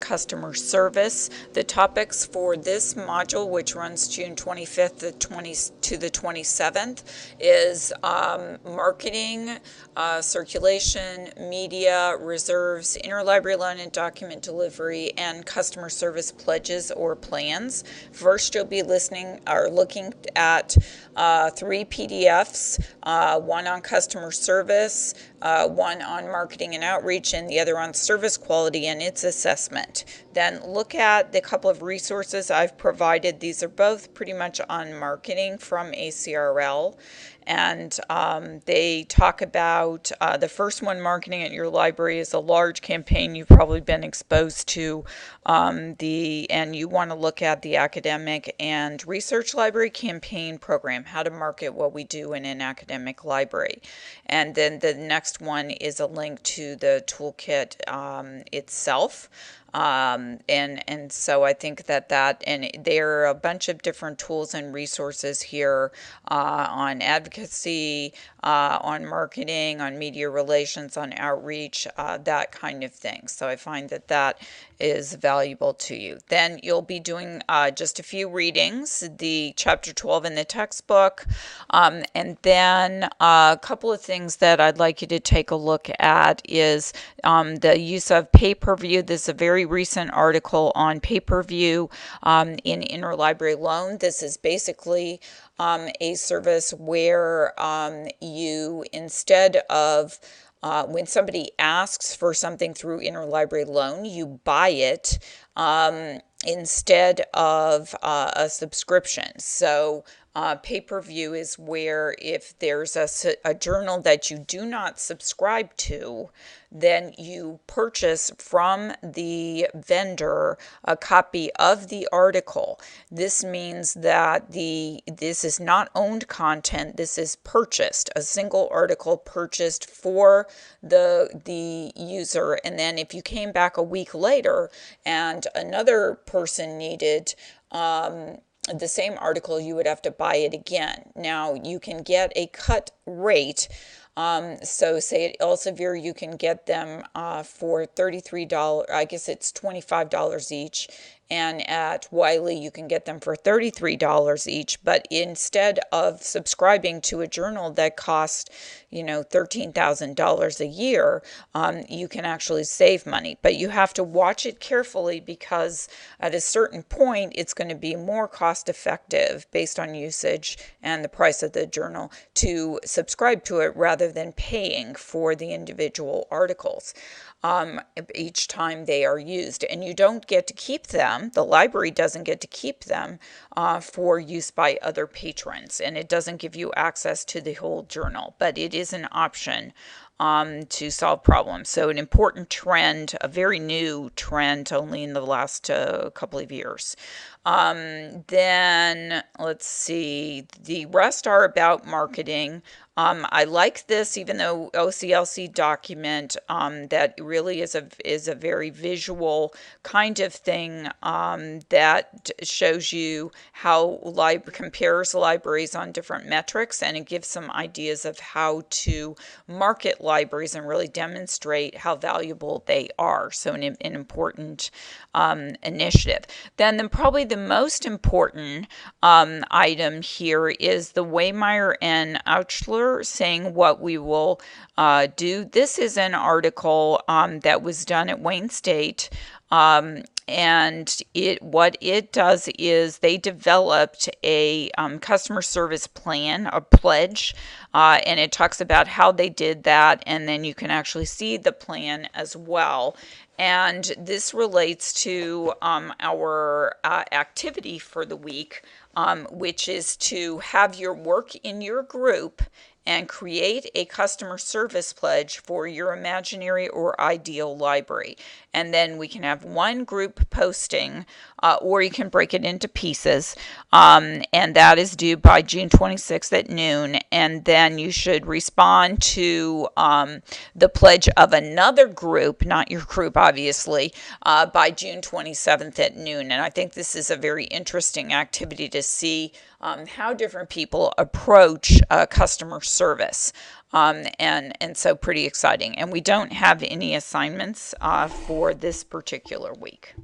customer service. The topics for this module, which runs June 25th to the 27th, is marketing, circulation, media, reserves, interlibrary loan and document delivery, and customer service pledges or plans. First, you'll be looking at 3 PDFs, one on customer service, one on marketing and outreach, and the other on service quality and its assessment. Then look at the couple of resources I've provided. These are both pretty much on marketing from ACRL. And they talk about the first one, marketing at your library, is a large campaign you've probably been exposed to, and you want to look at the academic and research library campaign program, how to market what we do in an academic library. And then the next one is a link to the toolkit itself. And so I think and there are a bunch of different tools and resources here on advocacy, on marketing, on media relations, on outreach, that kind of thing. So I find that is valuable to you. Then you'll be doing just a few readings, the chapter 12 in the textbook, and then a couple of things that I'd like you to take a look at is the use of pay-per-view. This is a very recent article on pay-per-view in interlibrary loan. This is basically a service where you, instead of when somebody asks for something through interlibrary loan, you buy it instead of a subscription. So pay-per-view is where if there's a journal that you do not subscribe to, then you purchase from the vendor a copy of the article. This means that this is not owned content, this is purchased, a single article purchased for the user. And then if you came back a week later and another person needed the same article, you would have to buy it again. Now, you can get a cut rate. So say at Elsevier, you can get them for $33, I guess it's $25 each. And at Wiley, you can get them for $33 each. But instead of subscribing to a journal that costs, $13,000 a year, you can actually save money. But you have to watch it carefully, because at a certain point, it's going to be more cost effective based on usage and the price of the journal to subscribe to it rather than paying for the individual articles each time they are used. And you don't get to keep them. The library doesn't get to keep them for use by other patrons, and it doesn't give you access to the whole journal, but it is an option to solve problems. So an important trend, a very new trend, only in the last couple of years. Then let's see, the rest are about marketing. I like this, even though OCLC document that really is a very visual kind of thing that shows you how compares libraries on different metrics, and it gives some ideas of how to market libraries and really demonstrate how valuable they are. So an important initiative. Then probably the most important item here is the Waymeyer and Ouchler saying what we will do. This is an article that was done at Wayne State. And what it does is they developed a customer service plan, a pledge, and it talks about how they did that, and then you can actually see the plan as well. And this relates to our activity for the week, which is to have your work in your group and create a customer service pledge for your imaginary or ideal library. And then we can have one group posting, or you can break it into pieces, and that is due by June 26th at noon. And then you should respond to the pledge of another group, not your group obviously, by June 27th at noon. And I think this is a very interesting activity to see how different people approach customer service service. And so pretty exciting. And we don't have any assignments for this particular week.